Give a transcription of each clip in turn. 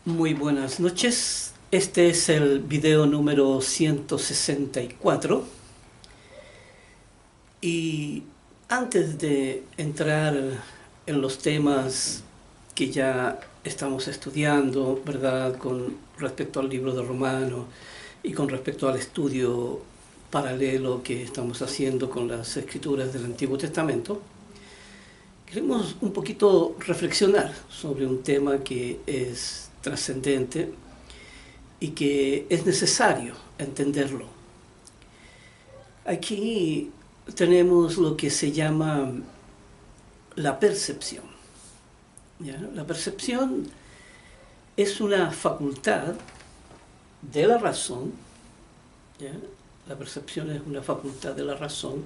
Muy buenas noches. Este es el video número 164 y antes de entrar en los temas que ya estamos estudiando, ¿verdad?, con respecto al libro de Romanos y con respecto al estudio paralelo que estamos haciendo con las escrituras del Antiguo Testamento, queremos un poquito reflexionar sobre un tema que es trascendente y que es necesario entenderlo. Aquí tenemos lo que se llama la percepción. ¿Ya? La percepción es una facultad de la razón. ¿Ya? La percepción es una facultad de la razón,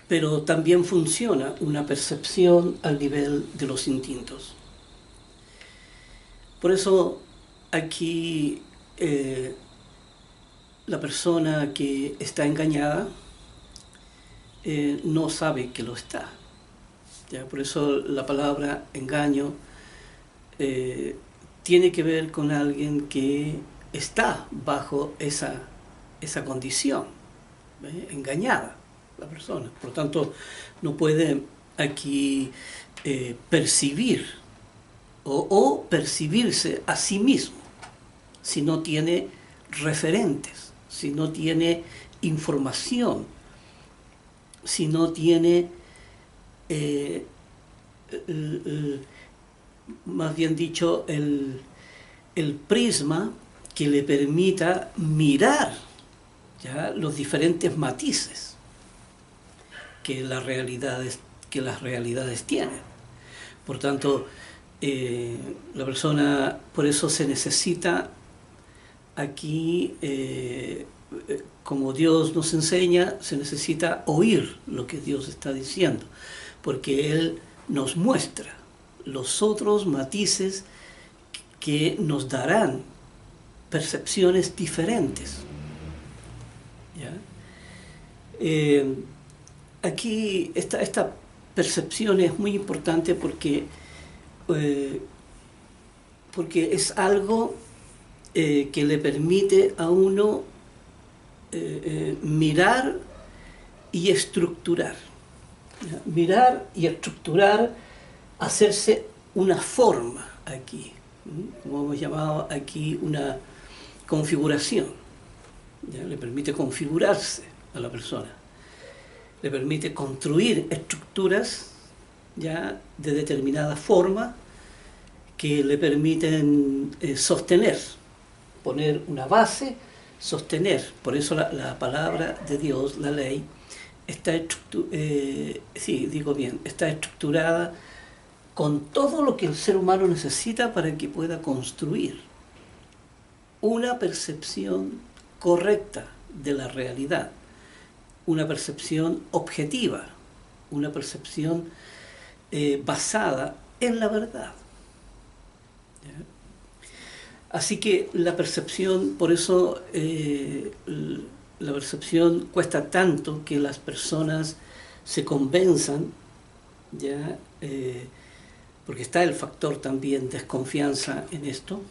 pero también funciona una percepción al nivel de los instintos. Por eso aquí la persona que está engañada no sabe que lo está. ¿Ya? Por eso la palabra engaño tiene que ver con alguien que está bajo esa condición, engañada la persona. Por lo tanto, no puede aquí percibir o percibirse a sí mismo si no tiene referentes, si no tiene información, si no tiene más bien dicho el prisma que le permita mirar, ¿ya?, los diferentes matices que las realidades tienen. Por tanto, la persona, por eso se necesita aquí, como Dios nos enseña, se necesita oír lo que Dios está diciendo, porque Él nos muestra los otros matices que nos darán percepciones diferentes. ¿Ya? Aquí esta percepción es muy importante porque es algo que le permite a uno mirar y estructurar. ¿Ya? Mirar y estructurar, hacerse una forma aquí, como hemos llamado aquí una configuración. ¿Ya? Le permite configurarse a la persona, le permite construir estructuras ya de determinada forma que le permiten sostener, poner una base, sostener. Por eso la palabra de Dios, la ley, está estructurada con todo lo que el ser humano necesita para que pueda construir una percepción correcta de la realidad, una percepción objetiva, una percepción basada en la verdad. ¿Ya? Así que la percepción, por eso la percepción cuesta tanto que las personas se convenzan, ¿ya? Porque está el factor también desconfianza en esto.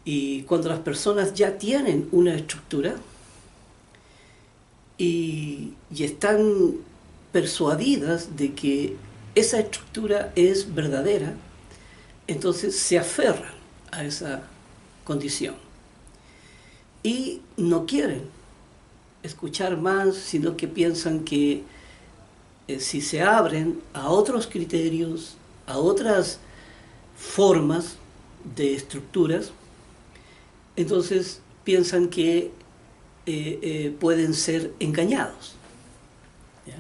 Y cuando las personas ya tienen una estructura y están persuadidas de que esa estructura es verdadera, entonces se aferran a esa condición y no quieren escuchar más, sino que piensan que si se abren a otros criterios, a otras formas de estructuras, entonces piensan que pueden ser engañados. ¿Ya?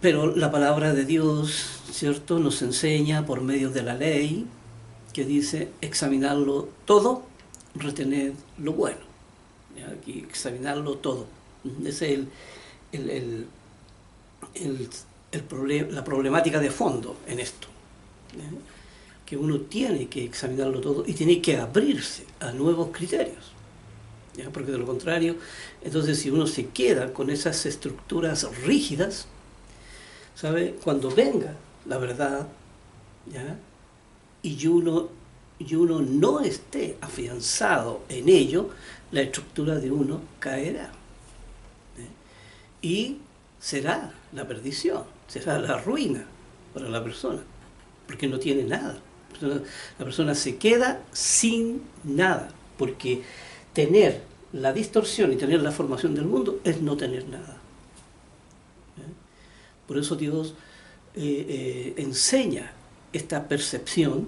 Pero la palabra de Dios, ¿cierto?, nos enseña por medio de la ley que dice examinarlo todo, retener lo bueno. ¿Ya? Aquí examinarlo todo. Ese es la problemática de fondo en esto. ¿Ya? Que uno tiene que examinarlo todo y tiene que abrirse a nuevos criterios. ¿Ya? Porque de lo contrario, entonces si uno se queda con esas estructuras rígidas, ¿sabe? Cuando venga la verdad, ¿ya? y uno no esté afianzado en ello, la estructura de uno caerá. Y será la perdición, será la ruina para la persona, porque no tiene nada. La persona se queda sin nada, porque tener la distorsión y tener la formación del mundo es no tener nada. Por eso Dios enseña esta percepción,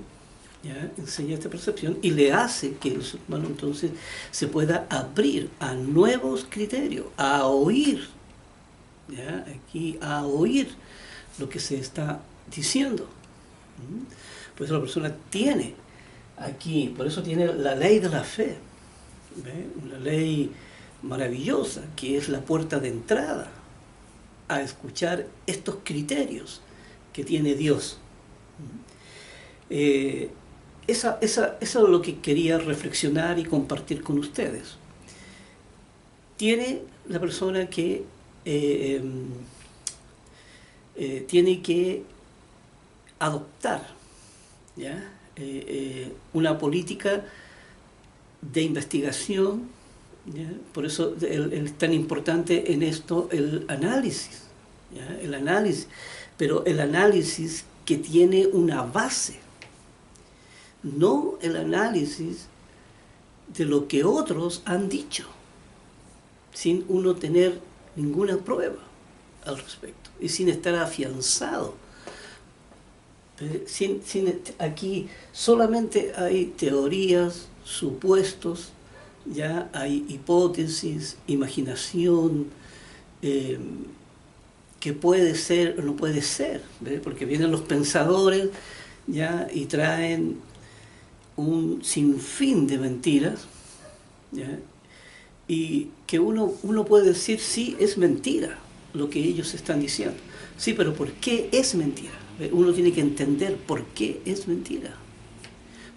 ¿ya? Enseña esta percepción y le hace que el ser humano entonces se pueda abrir a nuevos criterios, a oír, ¿ya? Aquí a oír lo que se está diciendo. Por eso la persona tiene aquí, por eso tiene la ley de la fe, ¿ve? Una ley maravillosa que es la puerta de entrada a escuchar estos criterios que tiene Dios. Eso es lo que quería reflexionar y compartir con ustedes. Tiene la persona que tiene que adoptar, ¿ya? Una política de investigación, ¿ya? Por eso es tan importante en esto el análisis, ¿ya? El análisis, pero el análisis que tiene una base, no el análisis de lo que otros han dicho, sin uno tener ninguna prueba al respecto y sin estar afianzado. Aquí solamente hay teorías, supuestos, ya hay hipótesis, imaginación, que puede ser o no puede ser, ¿ve? Porque vienen los pensadores, ya, y traen un sinfín de mentiras, ¿ya? Y que uno puede decir, sí, es mentira lo que ellos están diciendo. Sí, pero ¿por qué es mentira? Uno tiene que entender por qué es mentira.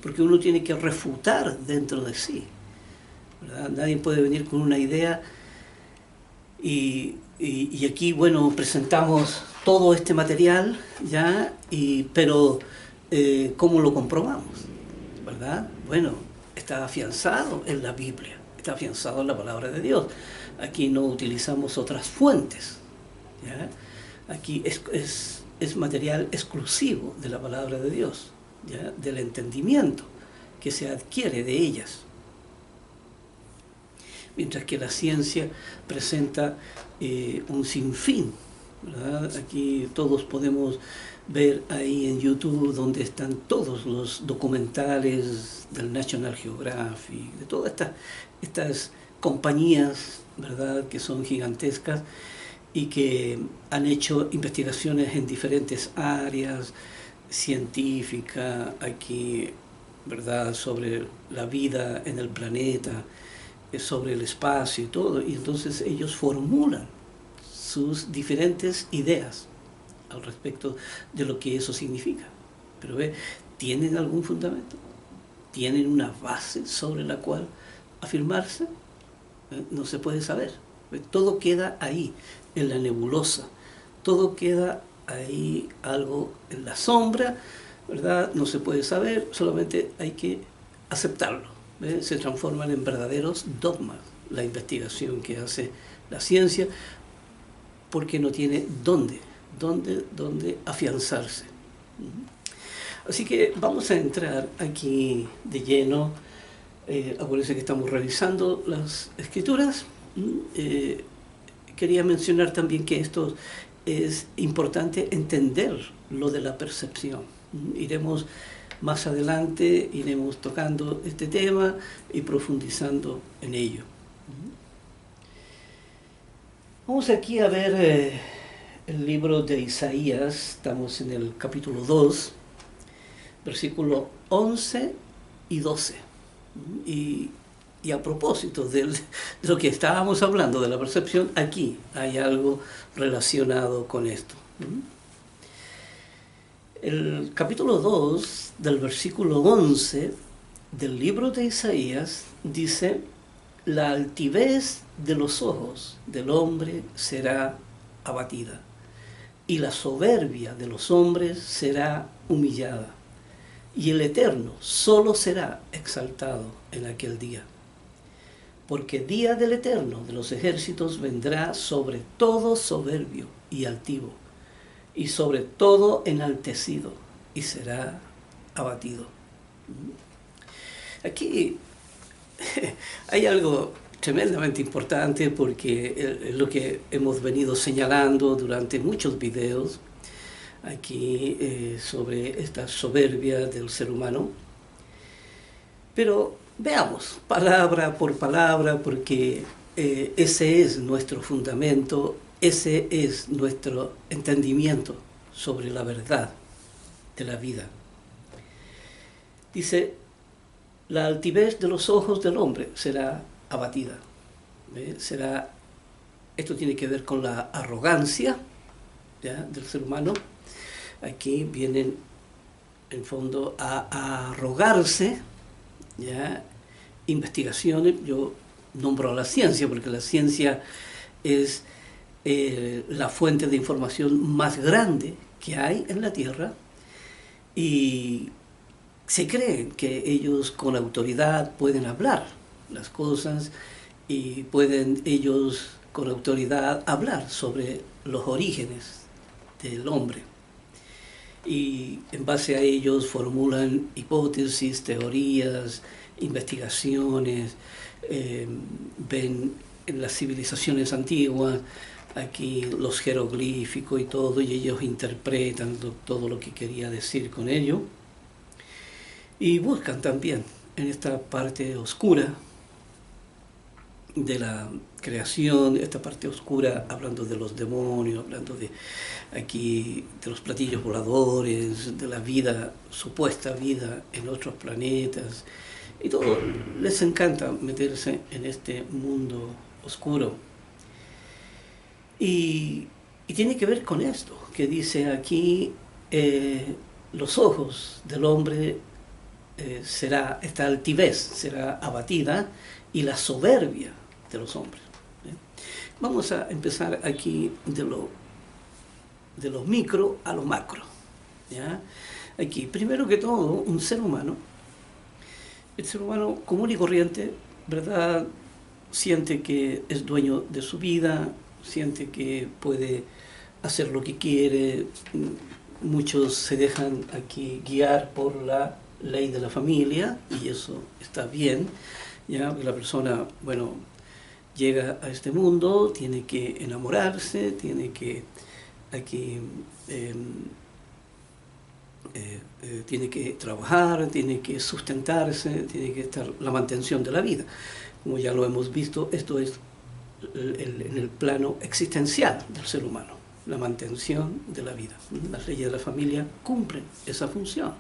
Porque uno tiene que refutar dentro de sí, ¿verdad? Nadie puede venir con una idea y aquí, bueno, presentamos todo este material, ¿ya? Pero ¿cómo lo comprobamos? ¿Verdad? Bueno, está afianzado en la Biblia, está afianzado en la palabra de Dios. Aquí no utilizamos otras fuentes, ¿ya? Aquí es material exclusivo de la palabra de Dios, ¿ya? Del entendimiento que se adquiere de ellas. Mientras que la ciencia presenta un sinfín, ¿verdad? Aquí todos podemos ver ahí en YouTube donde están todos los documentales del National Geographic, de todas estas compañías, ¿verdad?, que son gigantescas y que han hecho investigaciones en diferentes áreas científicas, aquí, ¿verdad?, sobre la vida en el planeta, sobre el espacio y todo, y entonces ellos formulan sus diferentes ideas al respecto de lo que eso significa. Pero ve, ¿tienen algún fundamento? ¿Tienen una base sobre la cual afirmarse? No se puede saber. Todo queda ahí, en la nebulosa. Todo queda ahí, algo en la sombra, ¿verdad? No se puede saber, solamente hay que aceptarlo. Se transforman en verdaderos dogmas la investigación que hace la ciencia, porque no tiene dónde afianzarse. Así que vamos a entrar aquí de lleno. Acuérdense que estamos revisando las escrituras. Quería mencionar también que esto es importante entender lo de la percepción. Iremos más adelante, iremos tocando este tema y profundizando en ello. Vamos aquí a ver el libro de Isaías. Estamos en el capítulo 2, versículos 11 y 12. Y a propósito de lo que estábamos hablando de la percepción, aquí hay algo relacionado con esto. El capítulo 2 del versículo 11 del libro de Isaías dice: la altivez de los ojos del hombre será abatida, y la soberbia de los hombres será humillada, y el Eterno solo será exaltado en aquel día. Porque día del Eterno de los ejércitos vendrá sobre todo soberbio y altivo, y sobre todo enaltecido, y será abatido. Aquí hay algo tremendamente importante, porque es lo que hemos venido señalando durante muchos videos aquí sobre esta soberbia del ser humano. Pero veamos palabra por palabra, porque ese es nuestro fundamento, ese es nuestro entendimiento sobre la verdad de la vida. Dice, la altivez de los ojos del hombre será abatida. Esto tiene que ver con la arrogancia, ¿ya?, del ser humano. Aquí vienen, en fondo, a arrogarse, ¿ya?, investigaciones. Yo nombro a la ciencia, porque la ciencia es la fuente de información más grande que hay en la Tierra, y se creen que ellos con autoridad pueden hablar las cosas, y pueden ellos con autoridad hablar sobre los orígenes del hombre. Y en base a ellos formulan hipótesis, teorías, investigaciones, ven en las civilizaciones antiguas aquí los jeroglíficos y todo, y ellos interpretan todo lo que quería decir con ello. Y buscan también en esta parte oscura de la creación, esta parte oscura, hablando de los demonios, hablando de aquí de los platillos voladores, de la vida, supuesta vida en otros planetas, y todo. Les encanta meterse en este mundo oscuro. Y tiene que ver con esto, que dice aquí, los ojos del hombre esta altivez será abatida, y la soberbia de los hombres. Vamos a empezar aquí de lo micro a lo macro, ¿ya? Aquí, primero que todo, el ser humano común y corriente, ¿verdad?, siente que es dueño de su vida, siente que puede hacer lo que quiere. Muchos se dejan aquí guiar por la ley de la familia, y eso está bien, ya. La persona, bueno, llega a este mundo, tiene que enamorarse, tiene que tiene que trabajar, tiene que sustentarse, tiene que estar la mantención de la vida. Como ya lo hemos visto, esto es en el plano existencial del ser humano, la mantención de la vida. Las leyes de la familia cumplen esa función,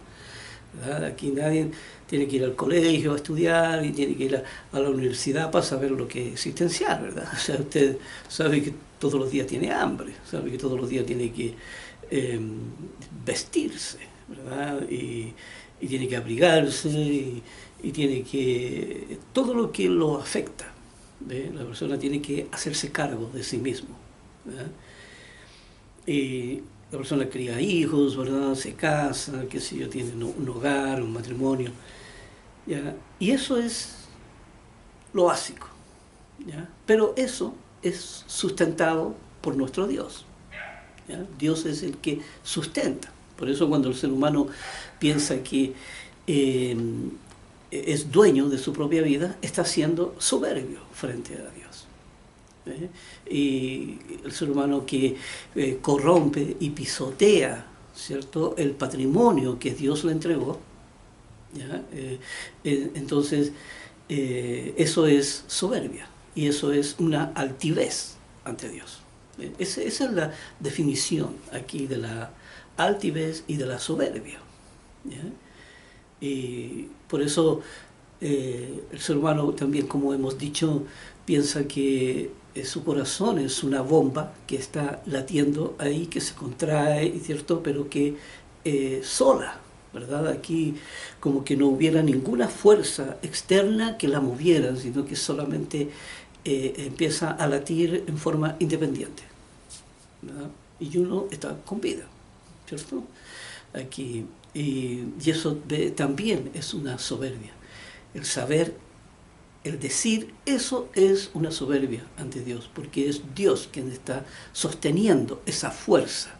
¿verdad? Aquí nadie tiene que ir al colegio a estudiar, y tiene que ir a la universidad para saber lo que es existencial, ¿verdad? O sea, usted sabe que todos los días tiene hambre, sabe que todos los días tiene que vestirse, ¿verdad? Y tiene que abrigarse, y tiene que... todo lo que lo afecta, ¿ve? La persona tiene que hacerse cargo de sí mismo, ¿verdad? Y la persona cría hijos, ¿verdad?, se casa, qué sé yo, tiene un hogar, un matrimonio, ¿ya? Y eso es lo básico, ¿ya? Pero eso es sustentado por nuestro Dios, ¿ya? Dios es el que sustenta. Por eso cuando el ser humano piensa que es dueño de su propia vida, está siendo soberbio frente a Dios. Y el ser humano que corrompe y pisotea, ¿cierto?, el patrimonio que Dios le entregó, ¿ya? Entonces eso es soberbia, y eso es una altivez ante Dios. Esa es la definición aquí de la altivez y de la soberbia, ¿ya? Y por eso el ser humano también, como hemos dicho, piensa que su corazón es una bomba que está latiendo ahí, que se contrae, ¿cierto?, pero que sola, ¿verdad? Aquí como que no hubiera ninguna fuerza externa que la moviera, sino que solamente empieza a latir en forma independiente, ¿verdad? y uno está con vida, ¿cierto? Aquí, y eso también es una soberbia. El saber, el decir, eso es una soberbia ante Dios, porque es Dios quien está sosteniendo esa fuerza,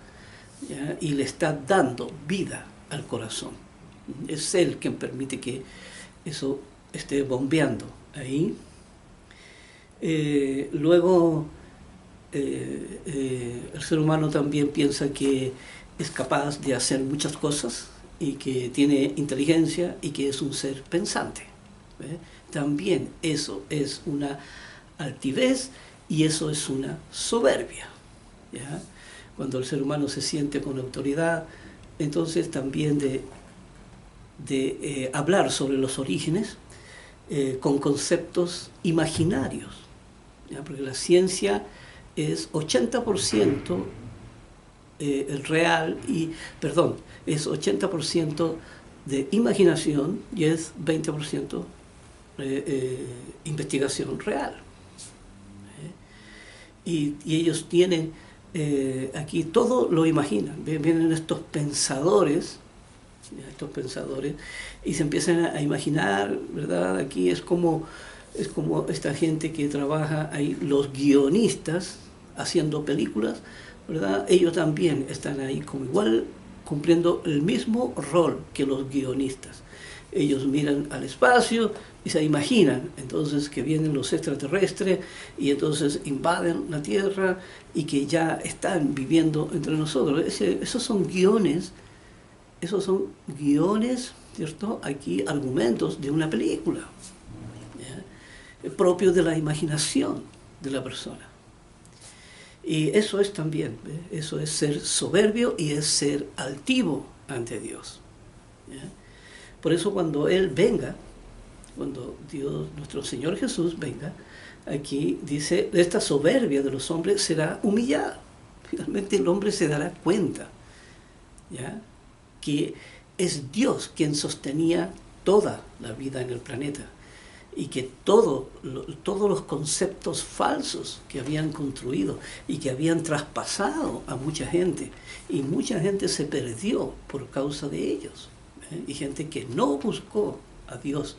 ¿ya? Y le está dando vida al corazón. Es Él quien permite que eso esté bombeando ahí. Luego, el ser humano también piensa que es capaz de hacer muchas cosas y que tiene inteligencia y que es un ser pensante. También eso es una altivez y eso es una soberbia, ¿ya? Cuando el ser humano se siente con autoridad, entonces también de hablar sobre los orígenes con conceptos imaginarios, ¿ya? Porque la ciencia es 80% el real es 80% de imaginación y es 20% investigación real. Y ellos tienen aquí todo lo imaginan. Vienen estos pensadores y se empiezan a imaginar, ¿verdad? Aquí es como esta gente que trabaja ahí, los guionistas haciendo películas, ¿verdad? Ellos también están ahí como igual cumpliendo el mismo rol que los guionistas. Ellos miran al espacio y se imaginan entonces que vienen los extraterrestres y entonces invaden la Tierra y que ya están viviendo entre nosotros. Esos son guiones, ¿cierto? Aquí argumentos de una película, ¿ya? Propios de la imaginación de la persona. Y eso es también, eso es ser soberbio y es ser altivo ante Dios, ¿ya? Por eso cuando Él venga, cuando Dios, nuestro Señor Jesús venga, aquí dice, esta soberbia de los hombres será humillada. Finalmente el hombre se dará cuenta, ¿ya?, que es Dios quien sostenía toda la vida en el planeta y que todos los conceptos falsos que habían construido y que habían traspasado a mucha gente, y mucha gente se perdió por causa de ellos, y gente que no buscó a Dios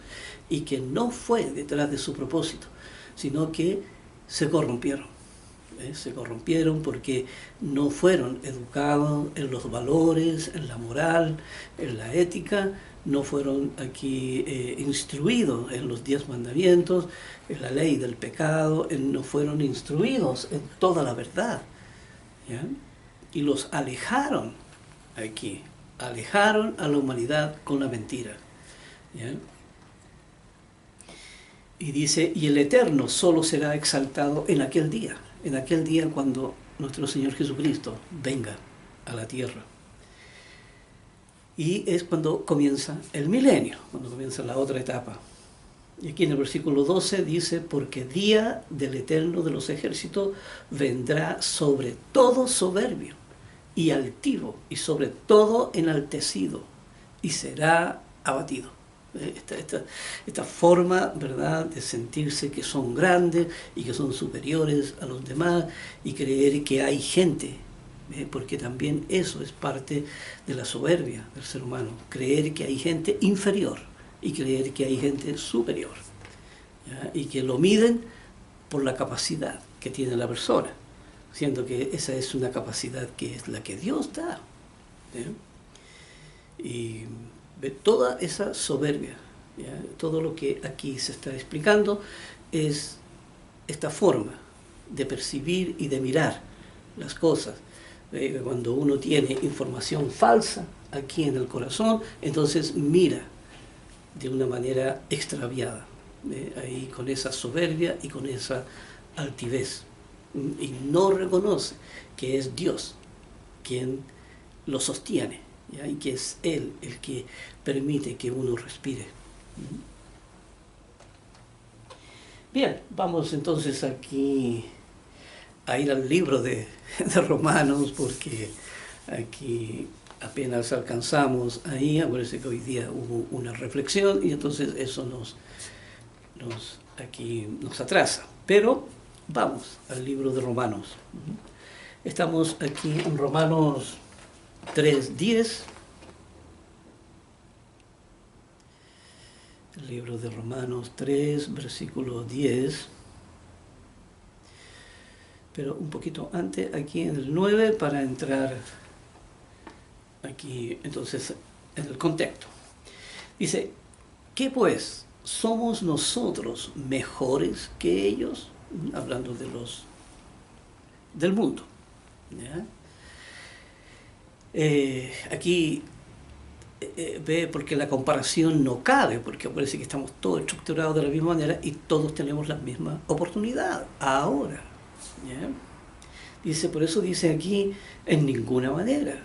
y que no fue detrás de su propósito, sino que se corrompieron. Se corrompieron porque no fueron educados en los valores, en la moral, en la ética, no fueron aquí instruidos en los 10 mandamientos, en la ley del pecado, no fueron instruidos en toda la verdad, ¿ya? Y los alejaron aquí, alejaron a la humanidad con la mentira, ¿ya? Y dice, y el Eterno solo será exaltado en aquel día cuando nuestro Señor Jesucristo venga a la tierra. Y es cuando comienza el milenio, cuando comienza la otra etapa. Y aquí en el versículo 12 dice, porque día del Eterno de los ejércitos vendrá sobre todo soberbio y altivo y sobre todo enaltecido y será abatido. Esta forma, ¿verdad?, de sentirse que son grandes y que son superiores a los demás y creer que hay gente, porque también eso es parte de la soberbia del ser humano, creer que hay gente inferior y creer que hay gente superior, ¿ya? Y que lo miden por la capacidad que tiene la persona, siendo que esa es una capacidad que es la que Dios da, ¿ya? Y toda esa soberbia, ¿ya?, todo lo que aquí se está explicando es esta forma de percibir y de mirar las cosas. Cuando uno tiene información falsa aquí en el corazón, entonces mira de una manera extraviada, ahí con esa soberbia y con esa altivez, y no reconoce que es Dios quien lo sostiene, ¿ya?, y que es Él el que permite que uno respire. Bien, vamos entonces aquí a ir al libro de Romanos, porque aquí apenas alcanzamos ahí. Acuérdense que hoy día hubo una reflexión y entonces eso nos atrasa. Pero vamos al libro de Romanos. Estamos aquí en Romanos 3:10. El libro de Romanos 3, versículo 10. Pero un poquito antes, aquí en el 9, para entrar aquí, entonces, en el contexto. Dice, ¿qué pues? ¿Somos nosotros mejores que ellos? Hablando del mundo. ¿Ya? Aquí ve porque la comparación no cabe, porque parece que estamos todos estructurados de la misma manera y todos tenemos la misma oportunidad ahora. ¿Ya? Dice, por eso dice aquí, en ninguna manera,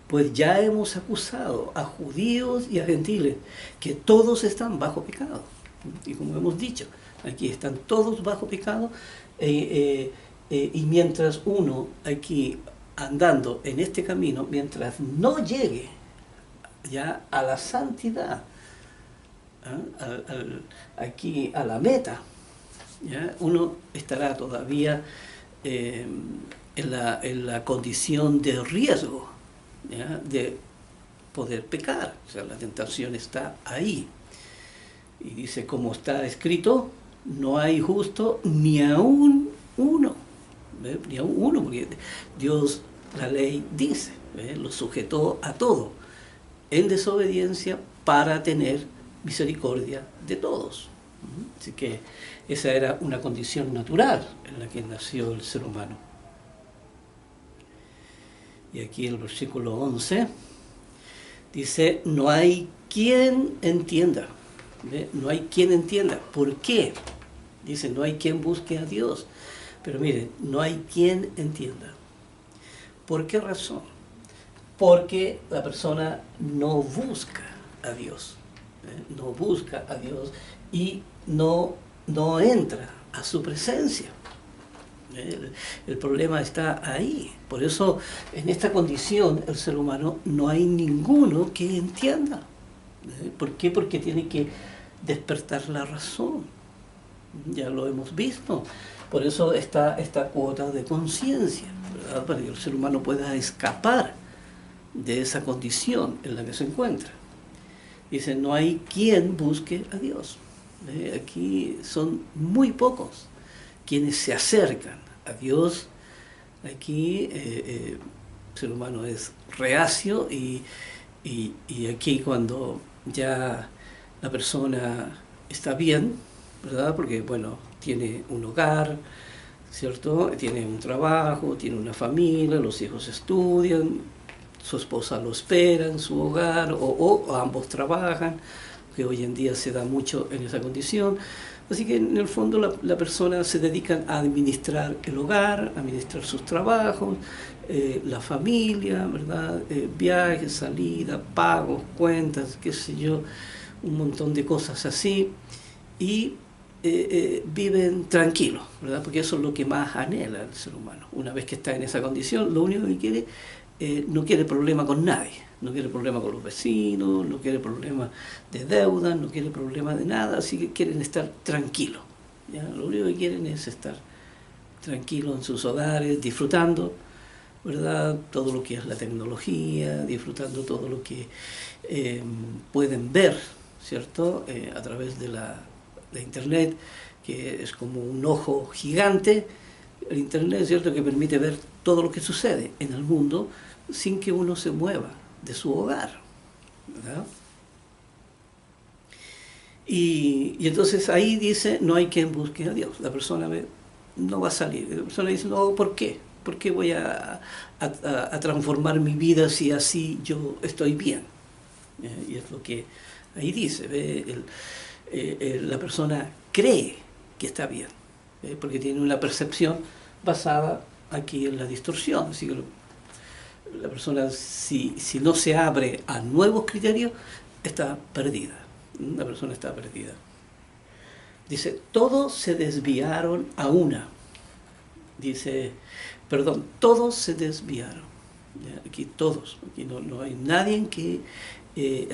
pues ya hemos acusado a judíos y a gentiles que todos están bajo pecado. Y como hemos dicho, aquí están todos bajo pecado, y mientras uno aquí andando en este camino, mientras no llegue ya a la santidad, aquí a la meta, ¿ya? Uno estará todavía en la condición de riesgo, ¿ya? De poder pecar. O sea, la tentación está ahí. Y dice, como está escrito, no hay justo ni aún uno. ¿Ve? Ni aún uno, porque Dios, la ley dice, ¿ve? Lo sujetó a todo en desobediencia para tener misericordia de todos. Así que esa era una condición natural en la que nació el ser humano. Y aquí el versículo 11 dice, no hay quien entienda. ¿Ve? No hay quien entienda. ¿Por qué? Dice, no hay quien busque a Dios. Pero miren, no hay quien entienda. ¿Por qué razón? Porque la persona no busca a Dios. No busca a Dios y no entra a su presencia. El problema está ahí. Por eso, en esta condición, el ser humano no hay ninguno que entienda. ¿Por qué? Porque tiene que despertar la razón. Ya lo hemos visto. Por eso está esta cuota de conciencia, ¿verdad? Para que el ser humano pueda escapar de esa condición en la que se encuentra. Dice, no hay quien busque a Dios. Aquí son muy pocos quienes se acercan a Dios. Aquí el ser humano es reacio y aquí cuando ya la persona está bien, ¿verdad? Porque, bueno, tiene un hogar, ¿cierto? Tiene un trabajo, tiene una familia, los hijos estudian, su esposa lo espera en su hogar, o ambos trabajan, que hoy en día se da mucho en esa condición. Así que en el fondo la persona se dedica a administrar el hogar, a administrar sus trabajos, la familia, ¿verdad? Viajes, salidas, pagos, cuentas, qué sé yo, un montón de cosas así, y viven tranquilos, ¿verdad? Porque eso es lo que más anhela el ser humano. Una vez que está en esa condición, lo único que quiere, no quiere problema con nadie, no quiere problema con los vecinos, no quiere problema de deudas, no quiere problema de nada, así que quieren estar tranquilos, ¿ya? Lo único que quieren es estar tranquilos en sus hogares, disfrutando, ¿verdad? Todo lo que es la tecnología, disfrutando todo lo que pueden ver, ¿cierto? A través de Internet, que es como un ojo gigante. El Internet, ¿cierto?, que permite ver todo lo que sucede en el mundo sin que uno se mueva de su hogar, ¿verdad? Y entonces ahí dice, no hay quien busque a Dios. La persona no va a salir. La persona dice, no, ¿por qué? ¿Por qué voy a transformar mi vida si así yo estoy bien? Y es lo que ahí dice, ¿ve? La persona cree que está bien, porque tiene una percepción basada aquí en la distorsión. Así que la persona, si no se abre a nuevos criterios, está perdida. La persona está perdida. Dice, todos se desviaron a una. Dice, perdón, todos se desviaron. Aquí todos. Aquí no hay nadie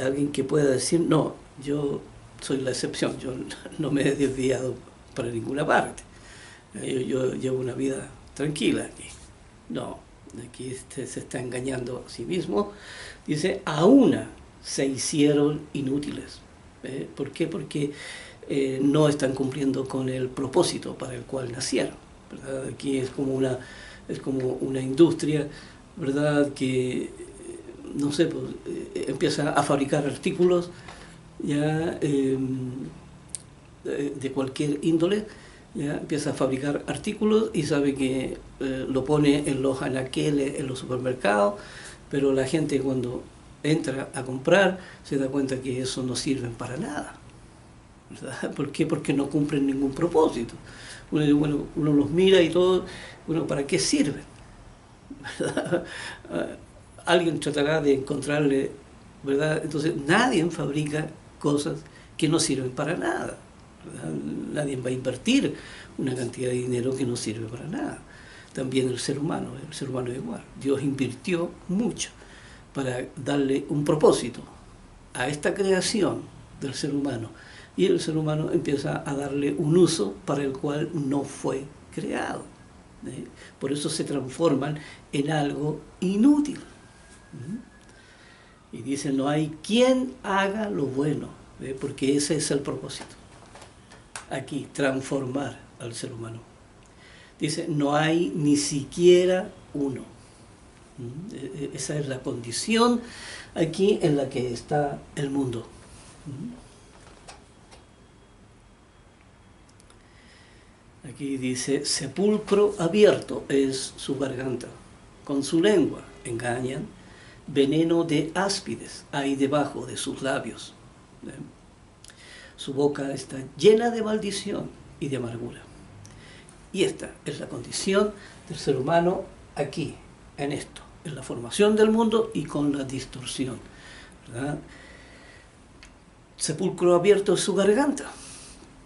alguien que pueda decir, no, yo soy la excepción, yo no me he desviado para ninguna parte. Yo llevo una vida tranquila aquí. No, aquí se está engañando a sí mismo, dice, a una se hicieron inútiles. ¿Por qué? Porque no están cumpliendo con el propósito para el cual nacieron, ¿verdad? Aquí es como una industria, ¿verdad? Que, no sé, pues, empieza a fabricar artículos ya de cualquier índole, ya empieza a fabricar artículos y sabe que lo pone en los anaqueles, en los supermercados, pero la gente cuando entra a comprar se da cuenta que eso no sirve para nada, ¿verdad? ¿Por qué? Porque no cumplen ningún propósito. Uno los mira y todo, bueno, ¿para qué sirven? ¿Verdad? Alguien tratará de encontrarle, ¿verdad? Entonces nadie fabrica cosas que no sirven para nada, ¿verdad? Nadie va a invertir una cantidad de dinero que no sirve para nada. También el ser humano es igual. Dios invirtió mucho para darle un propósito a esta creación del ser humano, y el ser humano empieza a darle un uso para el cual no fue creado. Por eso se transforman en algo inútil. Y dice, no hay quien haga lo bueno, porque ese es el propósito. Aquí, transformar al ser humano. Dice, no hay ni siquiera uno. Esa es la condición aquí en la que está el mundo. Aquí dice, sepulcro abierto es su garganta, con su lengua engañan, veneno de áspides hay debajo de sus labios. Su boca está llena de maldición y de amargura. Y esta es la condición del ser humano aquí, en esto, en la formación del mundo y con la distorsión, ¿verdad? Sepulcro abierto es su garganta,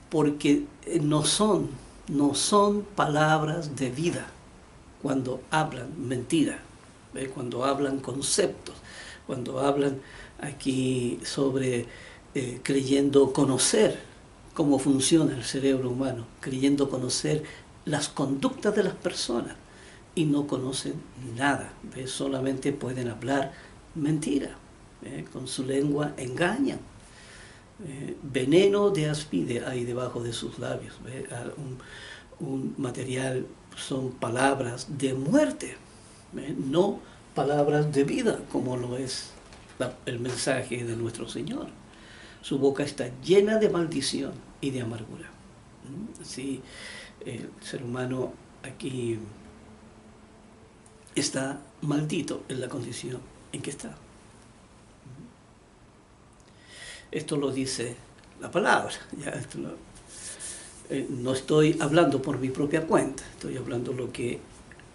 porque no son palabras de vida cuando hablan mentira, cuando hablan conceptos, cuando hablan aquí sobre creyendo conocer cómo funciona el cerebro humano, creyendo conocer las conductas de las personas, y no conocen nada, solamente pueden hablar mentira, con su lengua engañan. Veneno de áspide hay debajo de sus labios. Un material, son palabras de muerte, no palabras de vida, como lo es el mensaje de nuestro Señor. Su boca está llena de maldición y de amargura. Así, el ser humano aquí está maldito en la condición en que está. Esto lo dice la palabra. Ya, no estoy hablando por mi propia cuenta, estoy hablando lo que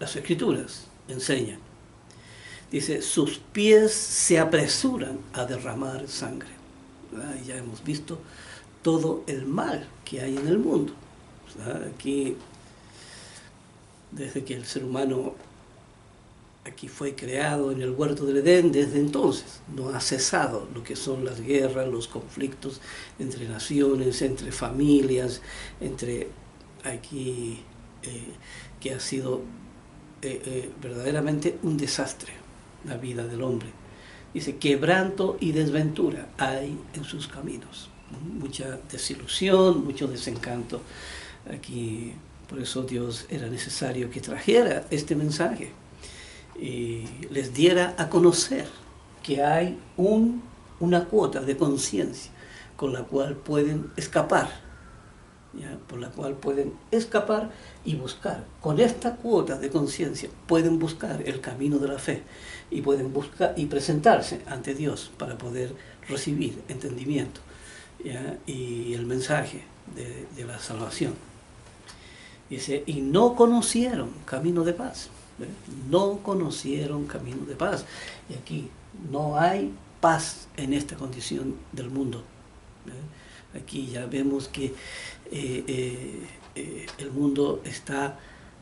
las Escrituras enseñan. Dice, sus pies se apresuran a derramar sangre. Ya hemos visto todo el mal que hay en el mundo. Aquí, desde que el ser humano aquí fue creado en el huerto del Edén, desde entonces no ha cesado lo que son las guerras, los conflictos entre naciones, entre familias, entre aquí que ha sido verdaderamente un desastre la vida del hombre. Dice, quebranto y desventura hay en sus caminos, mucha desilusión, mucho desencanto. Aquí, por eso Dios era necesario que trajera este mensaje y les diera a conocer que hay una cuota de conciencia con la cual pueden escapar, ¿ya? Por la cual pueden escapar y buscar. Con esta cuota de conciencia pueden buscar el camino de la fe y pueden buscar y presentarse ante Dios para poder recibir entendimiento, ¿ya? Y el mensaje de la salvación. Dice, y no conocieron camino de paz. No conocieron camino de paz. Y aquí no hay paz en esta condición del mundo. Aquí ya vemos que el mundo está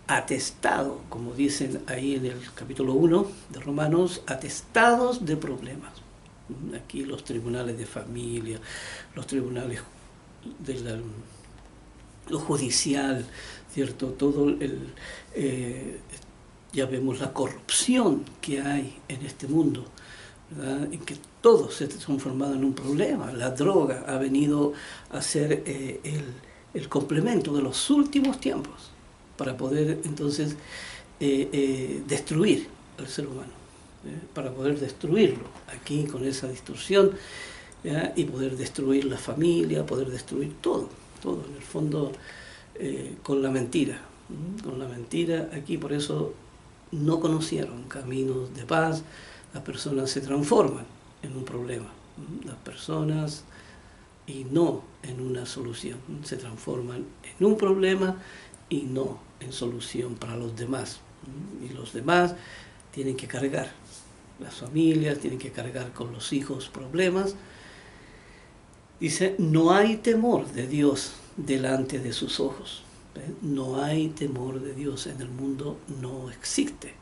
atestado, como dicen ahí en el capítulo 1 de Romanos, atestados de problemas. Aquí los tribunales de familia, los tribunales de lo judicial, ¿cierto? Todo ya vemos la corrupción que hay en este mundo, ¿verdad? En que todo se ha transformado en un problema. La droga ha venido a ser el complemento de los últimos tiempos para poder entonces destruir al ser humano, para poder destruirlo aquí con esa distorsión, ¿ya? Y poder destruir la familia, poder destruir todo en el fondo, con la mentira. Con la mentira aquí, por eso no conocieron caminos de paz. Las personas se transforman en un problema, las personas, y no en una solución, se transforman en un problema y no en solución para los demás. Y los demás tienen que cargar, las familias tienen que cargar con los hijos problemas. Dice, no hay temor de Dios delante de sus ojos. No hay temor de Dios en el mundo, no existe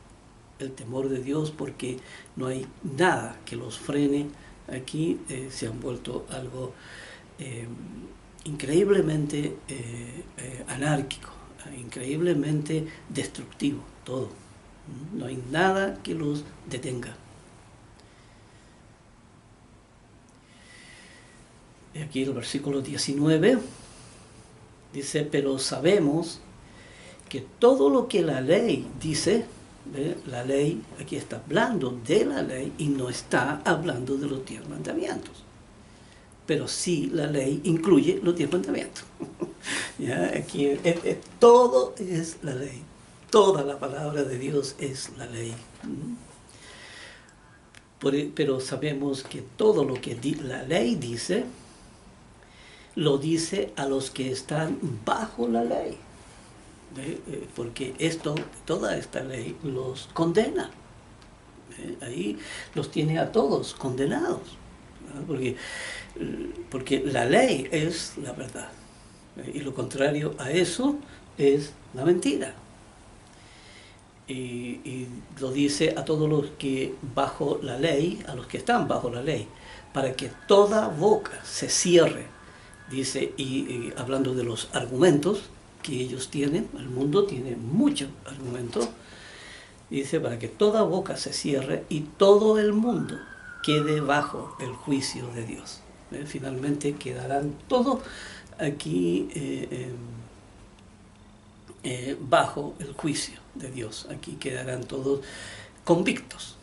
el temor de Dios, porque no hay nada que los frene. Aquí se han vuelto algo increíblemente anárquico, increíblemente destructivo, todo. No hay nada que los detenga. Aquí el versículo 19 dice, pero sabemos que todo lo que la ley dice, ¿ve? La ley, aquí está hablando de la ley y no está hablando de los 10 mandamientos. Pero sí, la ley incluye los 10 mandamientos. ¿Ya? Aquí todo es la ley. Toda la palabra de Dios es la ley. Pero sabemos que todo lo que la ley dice, lo dice a los que están bajo la ley. Porque toda esta ley los condena. Ahí los tiene a todos condenados. Porque la ley es la verdad. Y lo contrario a eso es la mentira. Y lo dice a todos los que bajo la ley, a los que están bajo la ley, para que toda boca se cierre. Dice, y hablando de los argumentos que ellos tienen, el mundo tiene muchos argumentos, dice, para que toda boca se cierre y todo el mundo quede bajo el juicio de Dios. Finalmente quedarán todos aquí bajo el juicio de Dios. Aquí quedarán todos convictos,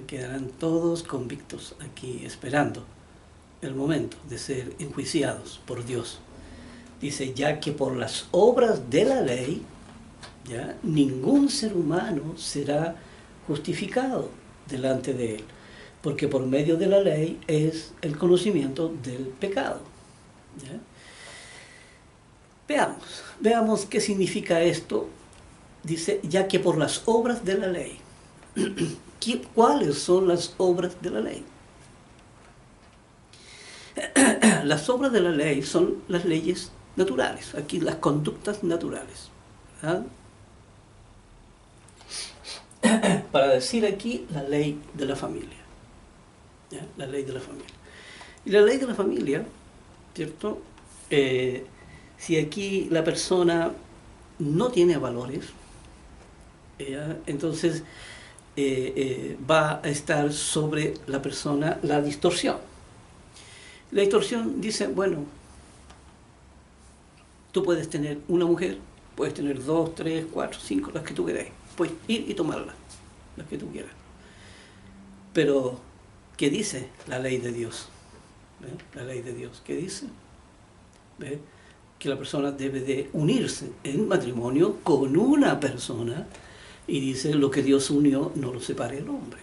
quedarán todos convictos aquí esperando el momento de ser enjuiciados por Dios. Dice, ya que por las obras de la ley, ¿ya? Ningún ser humano será justificado delante de él, porque por medio de la ley es el conocimiento del pecado. ¿Ya? Veamos qué significa esto. Dice, ya que por las obras de la ley. ¿Cuáles son las obras de la ley? Las obras de la ley son las leyes naturales, aquí las conductas naturales. ¿Verdad? Para decir aquí la ley de la familia. ¿Ya? La ley de la familia. Y la ley de la familia, ¿cierto? Si aquí la persona no tiene valores, entonces va a estar sobre la persona la distorsión. La distorsión dice, bueno, tú puedes tener una mujer, puedes tener 2, 3, 4, 5, las que tú quieras. Puedes ir y tomarlas, las que tú quieras. Pero, ¿qué dice la ley de Dios? La ley de Dios, ¿qué dice? ¿Ve? Que la persona debe de unirse en matrimonio con una persona, y dice, lo que Dios unió no lo separe el hombre.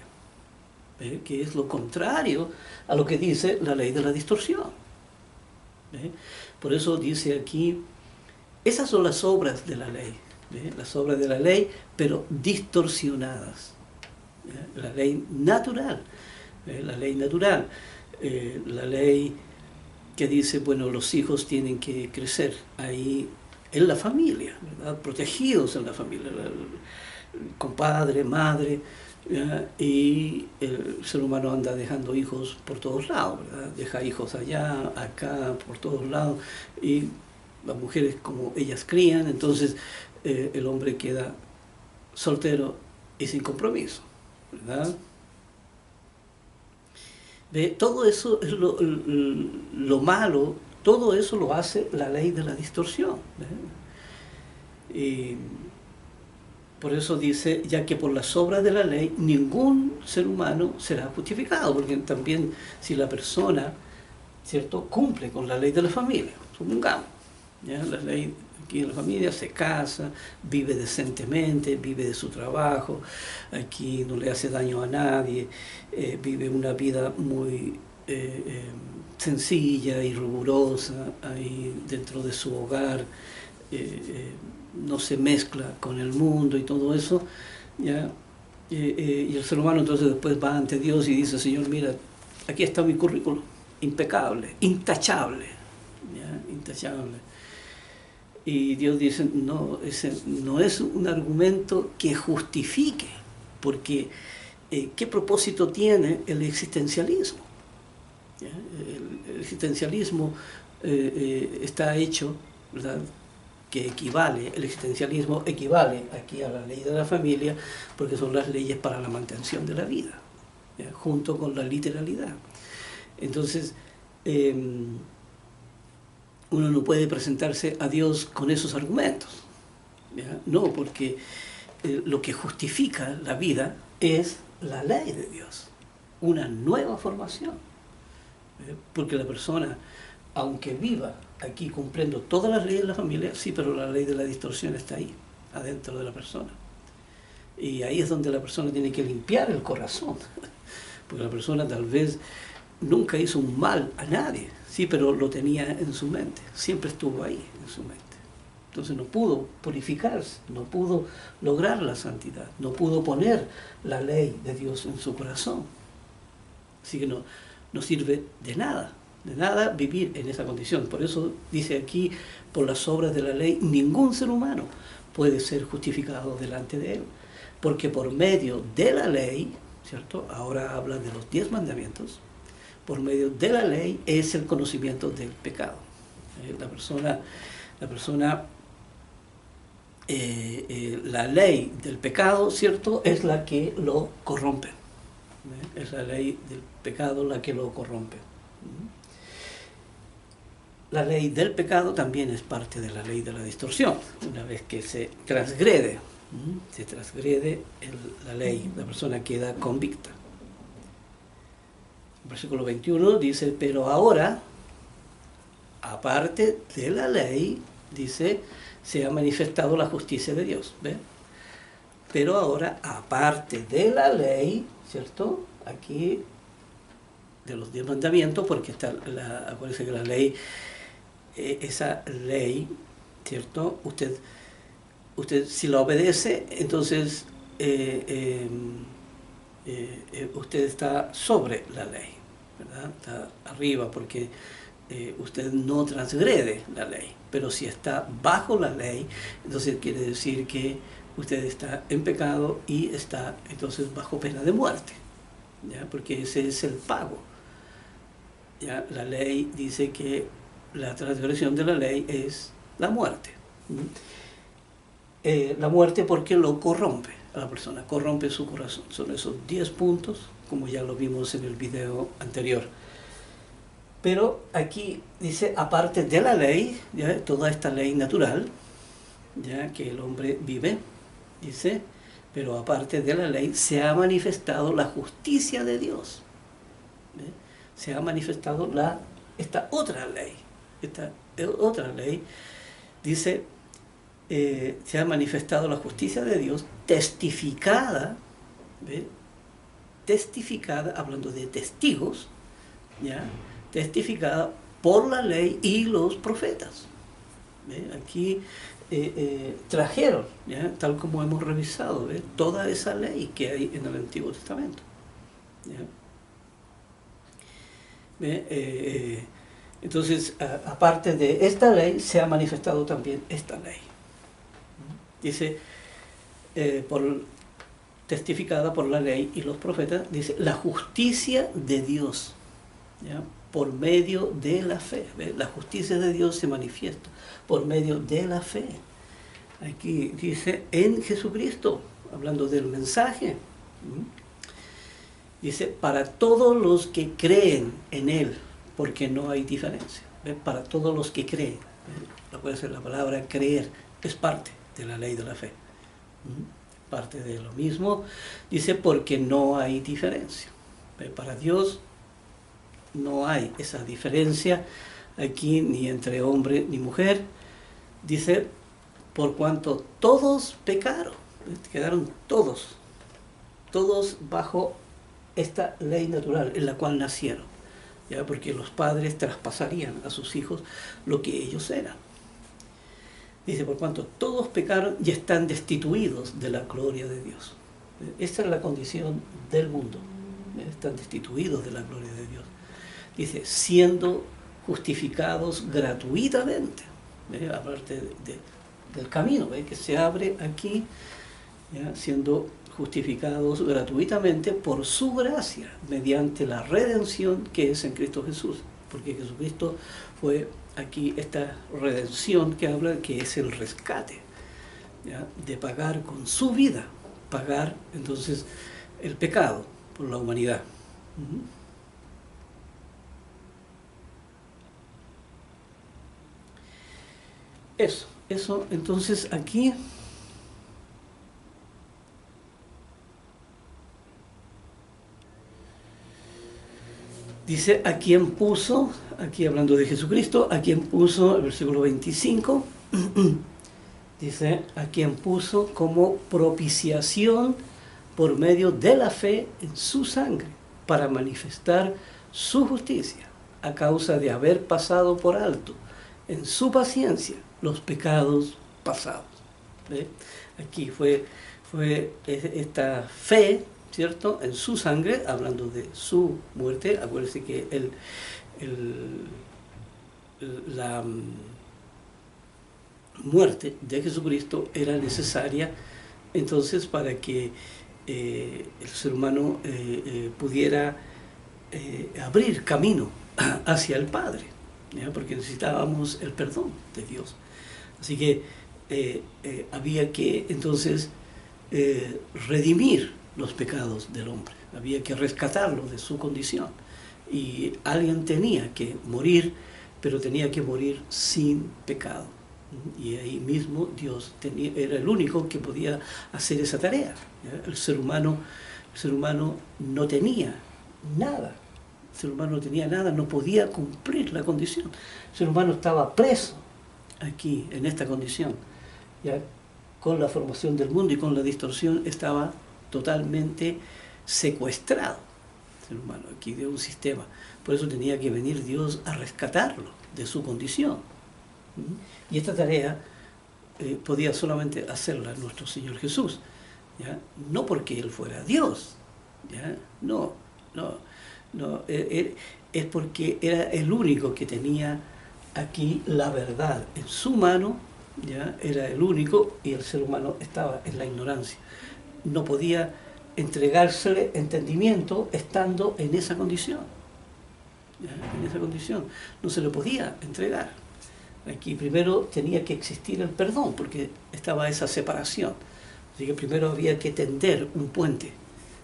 ¿Ve? Que es lo contrario a lo que dice la ley de la distorsión. ¿Ve? Por eso dice aquí, esas son las obras de la ley. ¿Ve? Las obras de la ley, pero distorsionadas. ¿Ve? La ley natural. ¿Ve? La ley natural. La ley que dice, bueno, los hijos tienen que crecer ahí en la familia, ¿verdad? Protegidos en la familia, con padre, madre, ¿verdad? Y el ser humano anda dejando hijos por todos lados, ¿verdad? Deja hijos allá, acá, por todos lados, y las mujeres como ellas crían, entonces el hombre queda soltero y sin compromiso, ¿verdad? Todo eso es lo malo, todo eso lo hace la ley de la distorsión. Y por eso dice, ya que por las obras de la ley ningún ser humano será justificado, porque también si la persona, ¿cierto?, cumple con la ley de la familia, supongamos, ¿ya? La ley aquí en la familia se casa, vive decentemente, vive de su trabajo, aquí no le hace daño a nadie, vive una vida muy sencilla y rigurosa ahí dentro de su hogar, no se mezcla con el mundo y todo eso, ¿ya? Y el ser humano entonces después va ante Dios y dice, Señor, mira, aquí está mi currículum, impecable, intachable, ¿ya? Intachable. Y Dios dice, no, ese no es un argumento que justifique, porque ¿qué propósito tiene el existencialismo? ¿Ya? El existencialismo está hecho, ¿verdad?, que equivale, el existencialismo equivale aquí a la ley de la familia, porque son las leyes para la mantención de la vida, ¿ya?, junto con la literalidad. Entonces, uno no puede presentarse a Dios con esos argumentos, ¿ya? No, porque lo que justifica la vida es la ley de Dios, una nueva formación, porque la persona, aunque viva aquí cumpliendo todas las leyes de la familia, sí, pero la ley de la distorsión está ahí, adentro de la persona. Y ahí es donde la persona tiene que limpiar el corazón, porque la persona tal vez nunca hizo un mal a nadie, sí, pero lo tenía en su mente, siempre estuvo ahí en su mente. Entonces no pudo purificarse, no pudo lograr la santidad, no pudo poner la ley de Dios en su corazón. Así que no sirve de nada vivir en esa condición. Por eso dice aquí, por las obras de la ley, ningún ser humano puede ser justificado delante de él, porque por medio de la ley, ¿cierto?, ahora habla de los 10 mandamientos, por medio de la ley es el conocimiento del pecado. La ley del pecado, ¿cierto?, es la que lo corrompe. Es la ley del pecado la que lo corrompe. La ley del pecado también es parte de la ley de la distorsión. Una vez que se transgrede la ley, la persona queda convicta. El versículo 21 dice, pero ahora, aparte de la ley, dice, se ha manifestado la justicia de Dios. ¿Ve? Pero ahora, aparte de la ley, ¿cierto?, aquí de los 10 mandamientos, porque acuérdense que la ley, esa ley, ¿cierto?, usted si la obedece, entonces usted está sobre la ley, ¿verdad?, está arriba, porque usted no transgrede la ley. Pero si está bajo la ley, entonces quiere decir que usted está en pecado y está entonces bajo pena de muerte, ¿ya?, porque ese es el pago. ¿Ya? La ley dice que la transgresión de la ley es la muerte. La muerte porque lo corrompe a la persona, corrompe su corazón. Son esos 10 puntos, como ya lo vimos en el video anterior. Pero aquí dice, aparte de la ley, ¿ya?, toda esta ley natural, ya que el hombre vive, dice, pero aparte de la ley se ha manifestado la justicia de Dios. ¿Ve? Se ha manifestado esta otra ley, dice, se ha manifestado la justicia de Dios testificada, ¿ve?, testificada, hablando de testigos, ¿ya?, testificada por la ley y los profetas. ¿Ve? Aquí trajeron, ¿ya?, tal como hemos revisado, ¿ve?, toda esa ley que hay en el Antiguo Testamento. ¿Ya? Entonces, aparte de esta ley, se ha manifestado también esta ley. Dice, testificada por la ley y los profetas, dice, la justicia de Dios, ¿ya?, por medio de la fe. ¿Ve? La justicia de Dios se manifiesta por medio de la fe. Aquí dice, en Jesucristo, hablando del mensaje. Dice, para todos los que creen en Él, porque no hay diferencia. ¿Ves? Para todos los que creen. Acuérdense, la palabra creer es parte de la ley de la fe. Parte de lo mismo. Dice, porque no hay diferencia. ¿Ves? Para Dios no hay esa diferencia aquí, ni entre hombre ni mujer. Dice, por cuanto todos pecaron. ¿Ves? Quedaron todos bajo esta ley natural en la cual nacieron, ¿ya? Porque los padres traspasarían a sus hijos lo que ellos eran. Dice, por cuanto todos pecaron y están destituidos de la gloria de Dios. Esta es la condición del mundo, están destituidos de la gloria de Dios. Dice, siendo justificados gratuitamente, aparte del camino que se abre aquí, ¿ya? Siendo justificados gratuitamente por su gracia, mediante la redención que es en Cristo Jesús. Porque Jesucristo fue aquí esta redención que habla, que es el rescate, ¿ya? De pagar con su vida, pagar entonces el pecado por la humanidad. Eso entonces aquí dice, a quien puso, aquí hablando de Jesucristo, a quien puso, el versículo 25, dice, a quien puso como propiciación por medio de la fe en su sangre, para manifestar su justicia, a causa de haber pasado por alto en su paciencia los pecados pasados. ¿Ve? Aquí fue esta fe, ¿cierto?, en su sangre, hablando de su muerte. Acuérdense que la muerte de Jesucristo era necesaria entonces para que el ser humano pudiera abrir camino hacia el Padre, ¿ya? Porque necesitábamos el perdón de Dios. Así que había que entonces redimir los pecados del hombre, había que rescatarlo de su condición, y alguien tenía que morir, pero tenía que morir sin pecado, y ahí mismo Dios era el único que podía hacer esa tarea, ¿ya? El ser humano no tenía nada, no podía cumplir la condición, el ser humano estaba preso aquí, en esta condición, ¿ya? Con la formación del mundo y con la distorsión estaba totalmente secuestrado el ser humano aquí de un sistema. Por eso tenía que venir Dios a rescatarlo de su condición. Y esta tarea podía solamente hacerla nuestro Señor Jesús, ¿ya? No porque Él fuera Dios, ¿ya? No, es porque era el único que tenía aquí la verdad en su mano, ¿ya? Era el único, y el ser humano estaba en la ignorancia. No podía entregársele entendimiento estando en esa condición, ¿ya? En esa condición no se le podía entregar. Aquí primero tenía que existir el perdón, porque estaba esa separación. Así que primero había que tender un puente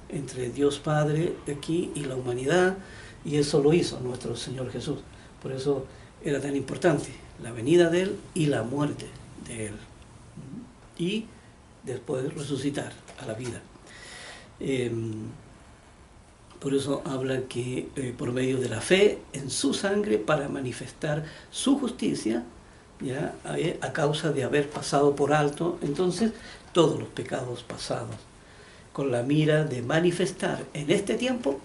entre Dios Padre aquí y la humanidad, y eso lo hizo nuestro Señor Jesús. Por eso era tan importante la venida de Él y la muerte de Él, y después resucitar a la vida. Por eso habla que por medio de la fe en su sangre, para manifestar su justicia, ¿ya? A causa de haber pasado por alto entonces todos los pecados pasados, con la mira de manifestar en este tiempo,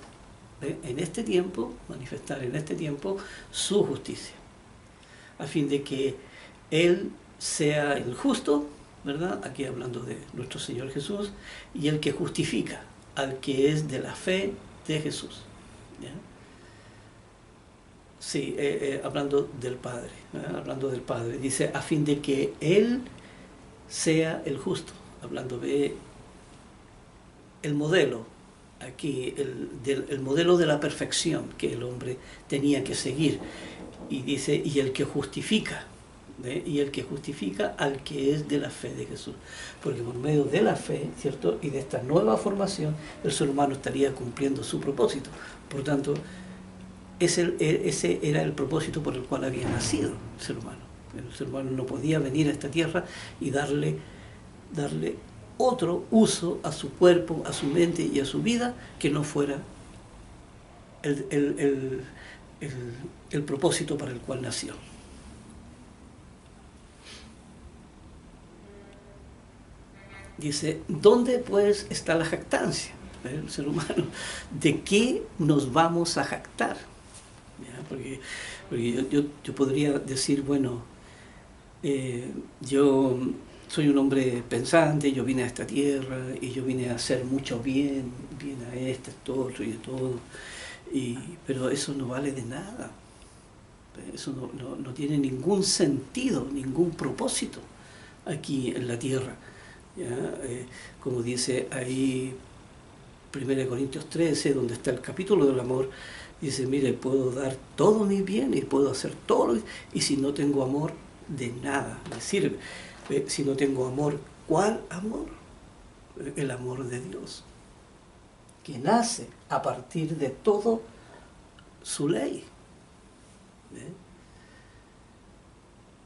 manifestar en este tiempo su justicia, a fin de que Él sea el justo, ¿verdad? Aquí hablando de nuestro Señor Jesús, y el que justifica al que es de la fe de Jesús, ¿ya? Sí, hablando del Padre, hablando del Padre, dice, a fin de que Él sea el justo, hablando de el modelo, aquí, el modelo de la perfección que el hombre tenía que seguir, y dice, y el que justifica, y el que justifica al que es de la fe de Jesús. Porque por medio de la fe, ¿cierto? Y de esta nueva formación, el ser humano estaría cumpliendo su propósito. Por tanto, ese era el propósito por el cual había nacido el ser humano. El ser humano no podía venir a esta tierra y darle otro uso a su cuerpo, a su mente y a su vida que no fuera el propósito para el cual nació. Dice, ¿dónde pues está la jactancia del ser humano? ¿De qué nos vamos a jactar? ¿Ya? Porque yo podría decir, bueno, yo soy un hombre pensante, yo vine a esta tierra y yo vine a hacer mucho bien a esto, otro y de todo, pero eso no vale de nada. Eso no tiene ningún sentido, ningún propósito aquí en la tierra. ¿Ya? Como dice ahí 1 Corintios 13, donde está el capítulo del amor, dice, mire, puedo dar todo mi bien y puedo hacer todo, y si no tengo amor, de nada me sirve. Si no tengo amor, ¿cuál amor? El amor de Dios, que nace a partir de todo su ley.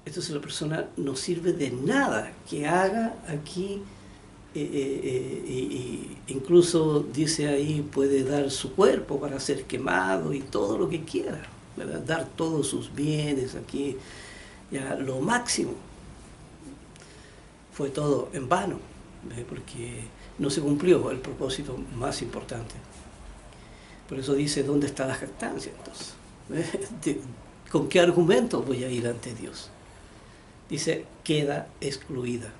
Entonces la persona no sirve de nada que haga aquí, incluso dice ahí, puede dar su cuerpo para ser quemado y todo lo que quiera, ¿verdad? Dar todos sus bienes aquí, ya lo máximo. Fue todo en vano, porque no se cumplió el propósito más importante. Por eso dice, ¿dónde está la jactancia entonces? ¿Con qué argumento voy a ir ante Dios? Dice, queda excluida.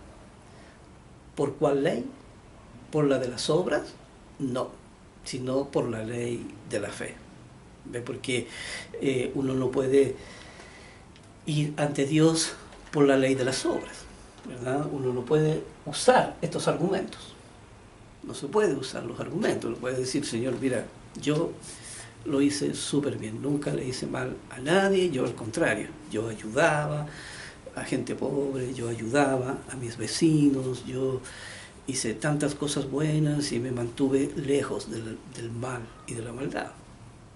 ¿Por cuál ley? ¿Por la de las obras? No, sino por la ley de la fe. ¿Ve? Porque uno no puede ir ante Dios por la ley de las obras, ¿verdad? Uno no puede usar estos argumentos. No se puede usar los argumentos. No puede decir, Señor, mira, yo lo hice súper bien, nunca le hice mal a nadie, yo al contrario, yo ayudaba a gente pobre, yo ayudaba a mis vecinos, yo hice tantas cosas buenas y me mantuve lejos del mal y de la maldad.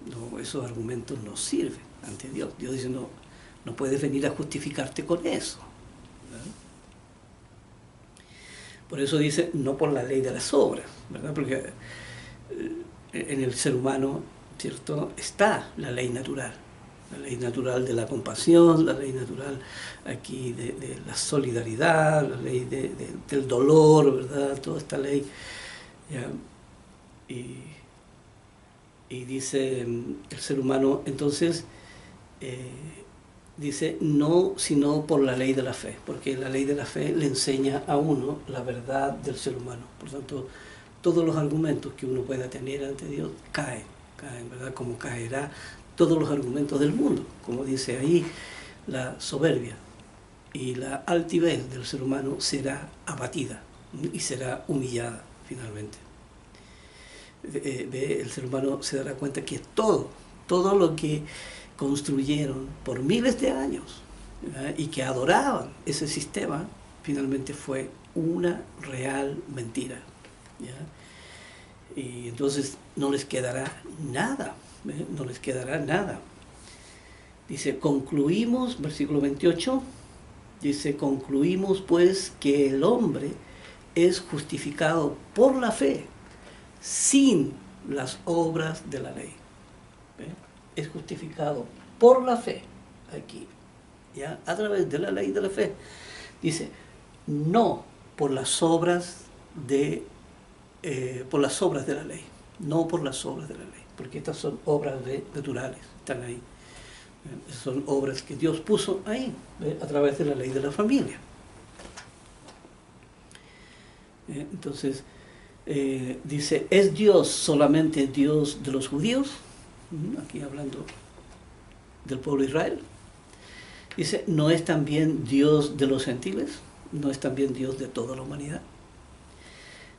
No, esos argumentos no sirven ante Dios. Dios dice, no puedes venir a justificarte con eso, ¿verdad? Por eso dice, no por la ley de las obras, ¿verdad? Porque en el ser humano, ¿cierto?, está la ley natural de la compasión, la ley natural aquí de la solidaridad, la ley del dolor, ¿verdad? Toda esta ley, ¿ya? Y dice el ser humano, entonces, dice, no, sino por la ley de la fe, porque la ley de la fe le enseña a uno la verdad del ser humano. Por tanto, todos los argumentos que uno pueda tener ante Dios caen, ¿verdad? Como caerá todos los argumentos del mundo, como dice ahí, la soberbia y la altivez del ser humano será abatida y será humillada finalmente. El ser humano se dará cuenta que todo lo que construyeron por miles de años, ¿verdad?, y que adoraban ese sistema, finalmente fue una real mentira, ¿ya? Y entonces no les quedará nada, no les quedará nada. Dice, concluimos, versículo 28, dice, concluimos pues que el hombre es justificado por la fe, sin las obras de la ley. Es justificado por la fe, aquí, ¿ya?, a través de la ley de la fe. Dice, no por las obras de la ley, no por las obras de la ley, porque estas son obras naturales, están ahí. Son obras que Dios puso ahí, a través de la ley de la familia. Entonces, dice, ¿es Dios solamente Dios de los judíos? Aquí hablando del pueblo de Israel. Dice, ¿no es también Dios de los gentiles? ¿No es también Dios de toda la humanidad?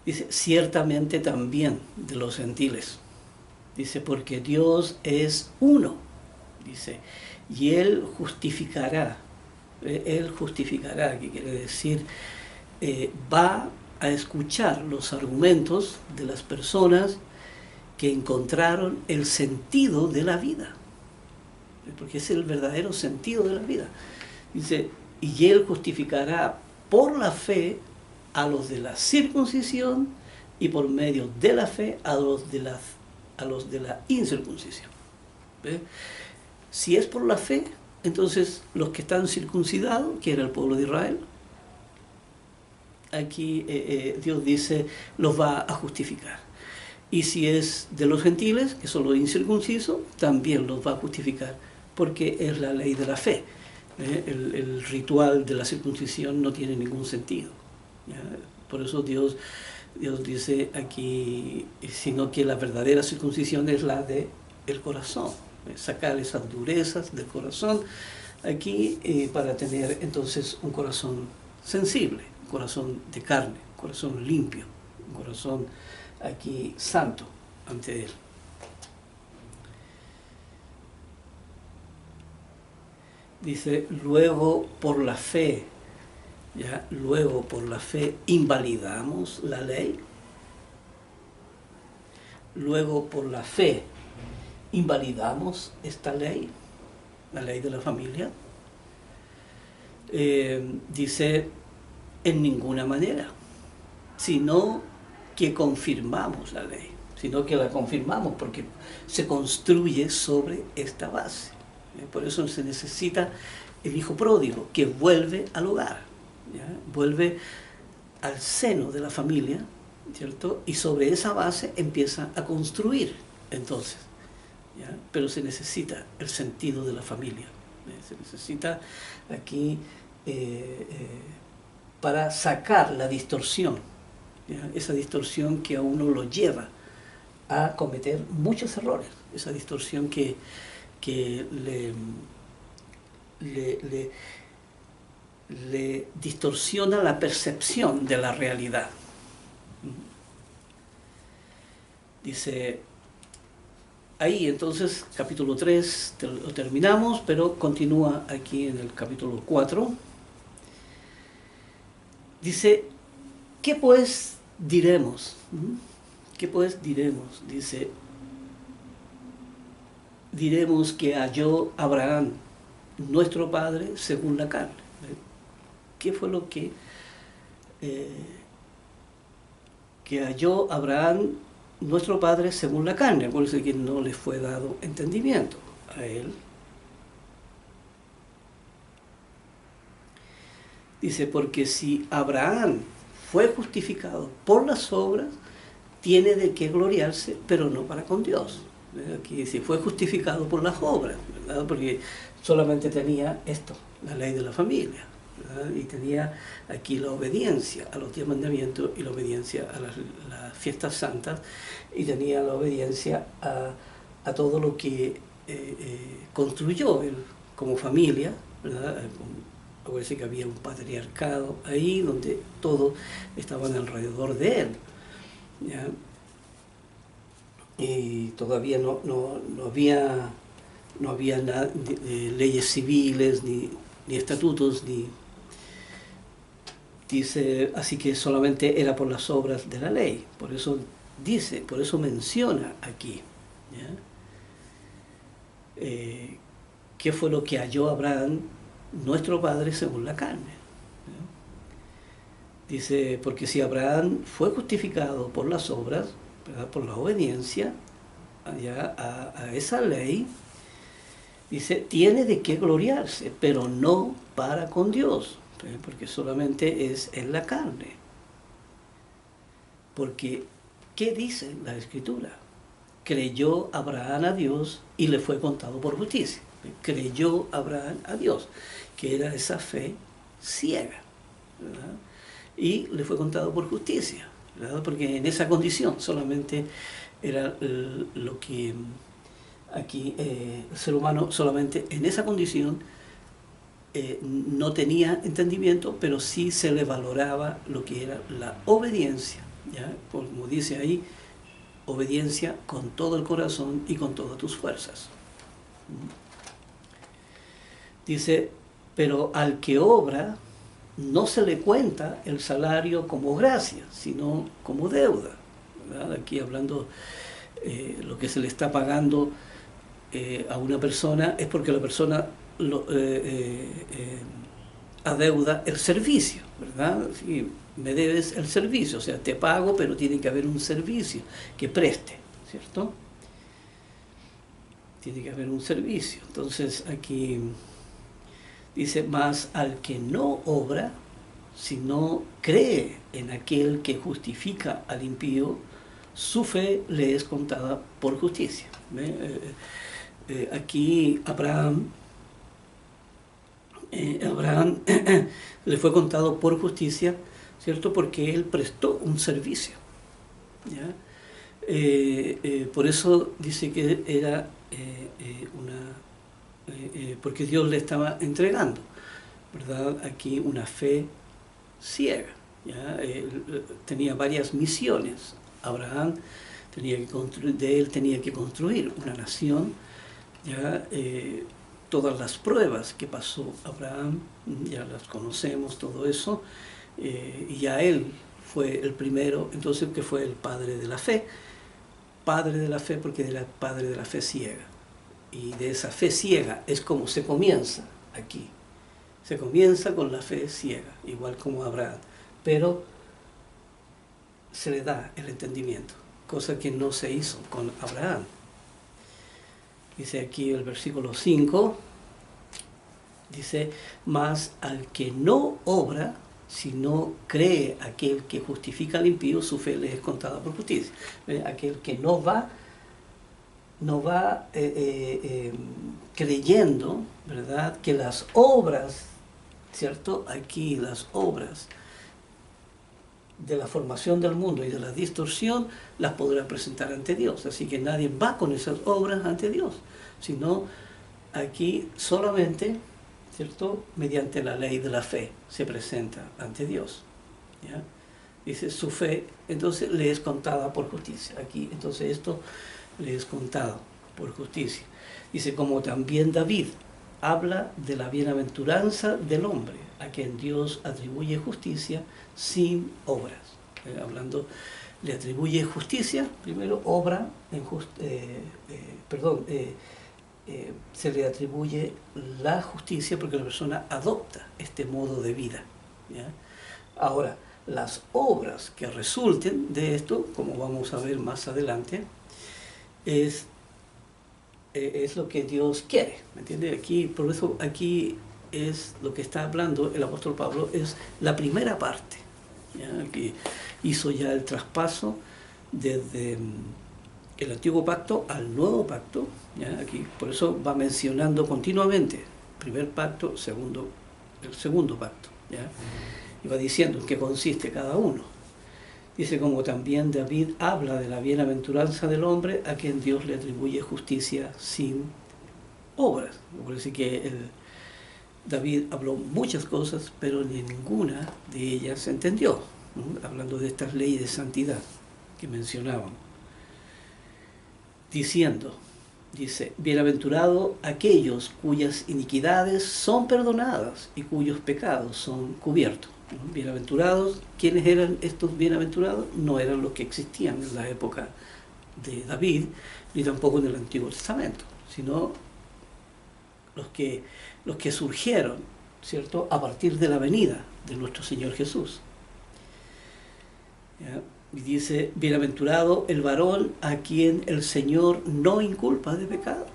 Dice, ciertamente también de los gentiles. Dice, porque Dios es uno. Dice, y Él justificará Él justificará, que quiere decir, va a escuchar los argumentos de las personas que encontraron el sentido de la vida, porque es el verdadero sentido de la vida. Dice, y Él justificará por la fe a los de la circuncisión y por medio de la fe a los de la incircuncisión. ¿Ve? Si es por la fe, entonces los que están circuncidados, que era el pueblo de Israel, aquí Dios dice, los va a justificar. Y si es de los gentiles, que son los incircuncisos, también los va a justificar, porque es la ley de la fe. El ritual de la circuncisión no tiene ningún sentido. ¿Ya? Por eso Dios dice aquí, sino que la verdadera circuncisión es la del corazón, sacar esas durezas del corazón aquí para tener entonces un corazón sensible, un corazón de carne, un corazón limpio, un corazón aquí santo ante Él. Dice, luego por la fe, ¿ya? Luego por la fe invalidamos la ley. Luego por la fe invalidamos esta ley, la ley de la familia. Dice, en ninguna manera, sino que confirmamos la ley, sino que la confirmamos porque se construye sobre esta base. Por eso se necesita el hijo pródigo que vuelve al hogar, ¿ya? Vuelve al seno de la familia, ¿cierto? Y sobre esa base empieza a construir entonces, ¿ya? Pero se necesita el sentido de la familia, se necesita aquí para sacar la distorsión, ¿ya? Esa distorsión que a uno lo lleva a cometer muchos errores, esa distorsión que le distorsiona la percepción de la realidad. Dice, ahí entonces, capítulo 3 lo terminamos, pero continúa aquí en el capítulo 4. Dice, ¿qué pues diremos? ¿Qué pues diremos? Dice, diremos que halló Abraham, nuestro padre, según la carne. ¿Qué fue lo que halló Abraham, nuestro padre, según la carne? Acuérdense que no le fue dado entendimiento a él. Dice, porque si Abraham fue justificado por las obras, tiene de qué gloriarse, pero no para con Dios. Aquí dice, fue justificado por las obras, ¿verdad? Porque solamente tenía esto, la ley de la familia, ¿verdad? Y tenía aquí la obediencia a los 10 mandamientos y la obediencia a las fiestas santas, y tenía la obediencia a todo lo que construyó él como familia, ¿verdad? Acuérdense que había un patriarcado ahí donde todos estaban alrededor de él, ¿ya? Y todavía no había leyes civiles, ni estatutos, dice, así que solamente era por las obras de la ley. Por eso dice, por eso menciona aquí, ¿ya? ¿Qué fue lo que halló Abraham, nuestro padre, según la carne? ¿Ya? Dice, porque si Abraham fue justificado por las obras, ¿verdad? Por la obediencia a esa ley, dice, tiene de qué gloriarse, pero no para con Dios, porque solamente es en la carne. Porque, ¿qué dice la Escritura? Creyó Abraham a Dios y le fue contado por justicia. Creyó Abraham a Dios, que era esa fe ciega, ¿verdad? Y le fue contado por justicia, ¿verdad? Porque en esa condición solamente era lo que aquí el ser humano solamente en esa condición no tenía entendimiento, pero sí se le valoraba lo que era la obediencia, ¿ya? Como dice ahí, obediencia con todo el corazón y con todas tus fuerzas. Dice, pero al que obra no se le cuenta el salario como gracia, sino como deuda, ¿verdad? Aquí hablando lo que se le está pagando a una persona es porque la persona adeuda el servicio, ¿verdad? Sí, me debes el servicio, o sea, te pago, pero tiene que haber un servicio que preste, ¿cierto? Tiene que haber un servicio. Entonces aquí dice, más al que no obra, sino cree en aquel que justifica al impío, su fe le es contada por justicia. Aquí Abraham le fue contado por justicia, ¿cierto? Porque él prestó un servicio, ¿ya? Por eso dice que era porque Dios le estaba entregando, ¿verdad? Aquí una fe ciega, ¿ya? Tenía varias misiones. Abraham tenía que tenía que construir una nación, ¿ya? Todas las pruebas que pasó Abraham, ya las conocemos, todo eso, y ya él fue el primero, entonces, que fue el padre de la fe porque era el padre de la fe ciega, y de esa fe ciega es como se comienza aquí, se comienza con la fe ciega, igual como Abraham, pero se le da el entendimiento, cosa que no se hizo con Abraham. Dice aquí el versículo 5, dice, mas al que no obra, sino cree aquel que justifica al impío, su fe le es contada por justicia. Aquel que no va creyendo, ¿verdad?, que las obras, ¿cierto? Aquí las obras de la formación del mundo y de la distorsión las podrá presentar ante Dios. Así que nadie va con esas obras ante Dios, sino aquí solamente, ¿cierto?, mediante la ley de la fe se presenta ante Dios, ¿ya? Dice su fe, entonces le es contada por justicia. Aquí, entonces esto le es contado por justicia. Dice, como también David habla de la bienaventuranza del hombre, a quien Dios atribuye justicia sin obras. Hablando, le atribuye justicia, primero obra, se le atribuye la justicia porque la persona adopta este modo de vida, ¿ya? Ahora, las obras que resulten de esto, como vamos a ver más adelante, es lo que Dios quiere, ¿me entiende? Aquí, por eso aquí es lo que está hablando el apóstol Pablo, es la primera parte, ¿ya? Que hizo ya el traspaso desde el antiguo pacto al nuevo pacto, ¿ya? Aquí, por eso va mencionando continuamente primer pacto, el segundo pacto, ¿ya? Y va diciendo en qué consiste cada uno. Dice, como también David habla de la bienaventuranza del hombre a quien Dios le atribuye justicia sin obras. Por decir que David habló muchas cosas, pero ninguna de ellas se entendió, ¿no? Hablando de estas leyes de santidad que mencionaban. Dice, bienaventurado aquellos cuyas iniquidades son perdonadas y cuyos pecados son cubiertos. ¿No? Bienaventurados, ¿quiénes eran estos bienaventurados? No eran los que existían en la época de David, ni tampoco en el Antiguo Testamento, sino los que surgieron, ¿cierto?, a partir de la venida de nuestro Señor Jesús. ¿Ya? Y dice, bienaventurado el varón a quien el Señor no inculpa de pecado.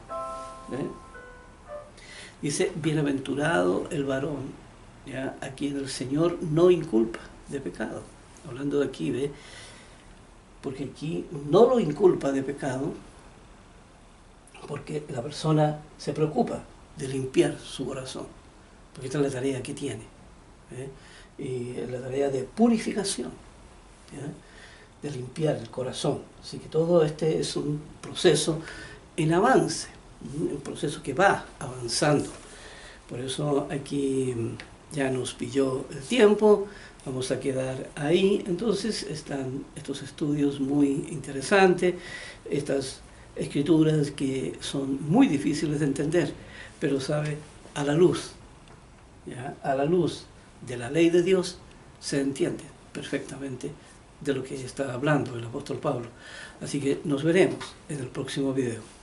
Dice, bienaventurado el varón, ¿ya?, a quien el Señor no inculpa de pecado. Hablando de aquí, ¿ve? Porque aquí no lo inculpa de pecado, porque la persona se preocupa de limpiar su corazón, porque esta es la tarea que tiene, y la tarea de purificación, ¿ya?, de limpiar el corazón. Así que todo este es un proceso en avance, un proceso que va avanzando. Por eso aquí ya nos pilló el tiempo, vamos a quedar ahí. Entonces están estos estudios muy interesantes, estas escrituras que son muy difíciles de entender, pero sabe, a la luz ¿ya? A la luz de la ley de Dios, se entiende perfectamente de lo que está hablando el apóstol Pablo. Así que nos veremos en el próximo video.